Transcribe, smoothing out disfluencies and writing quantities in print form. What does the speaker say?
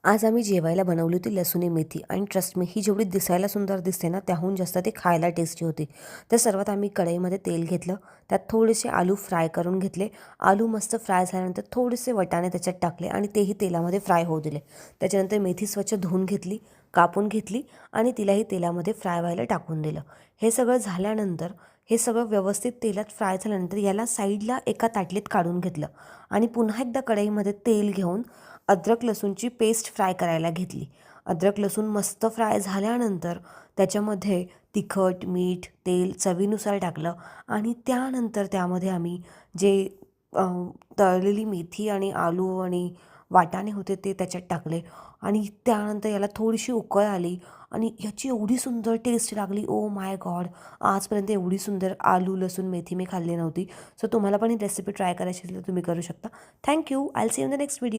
आज आम्ही जेवायला बनवली होती लसुणी मेथी आणि ट्रस्ट मी ही जेवढी दिसायला सुंदर दिसते ना त्याहून जास्त ती खायला टेस्टी होती. तर सर्वात आम्ही कढईमध्ये तेल घेतलं, त्यात थोडेसे आलू फ्राय करून घेतले. आलू मस्त फ्राय झाल्यानंतर थोडेसे वाटाणे त्याच्यात टाकले आणि तेही तेलामध्ये फ्राय होऊ दिले. त्याच्यानंतर मेथी स्वच्छ धुवून घेतली, कापून घेतली आणि तिलाही तेलामध्ये फ्राय व्हायला टाकून दिलं. हे सगळं झाल्यानंतर हे सगळं व्यवस्थित तेलात फ्राय झाल्यानंतर याला साईडला एका ताटलीत काढून घेतलं आणि पुन्हा एकदा कढईमध्ये तेल घेऊन अद्रक लसूणची पेस्ट फ्राय करायला घेतली. अद्रक लसूण मस्त फ्राय झाल्यानंतर त्याच्यामध्ये तिखट, मीठ, तेल चवीनुसार टाकलं आणि त्यानंतर त्यामध्ये आम्ही जे अ, तळलेली मेथी आणि आलू आणि वाटाणे होते ते त्याच्यात टाकले आणि त्यानंतर याला थोडीशी उकळ आली आणि ह्याची एवढी सुंदर टेस्ट लागली. Oh my God! आजपर्यंत एवढी सुंदर आलू, लसूण, मेथी मी खाल्ली नव्हती. सो तुम्हाला पण ही रेसिपी ट्राय करायची असेल तर तुम्ही करू शकता. Thank you. I will see you in the next video.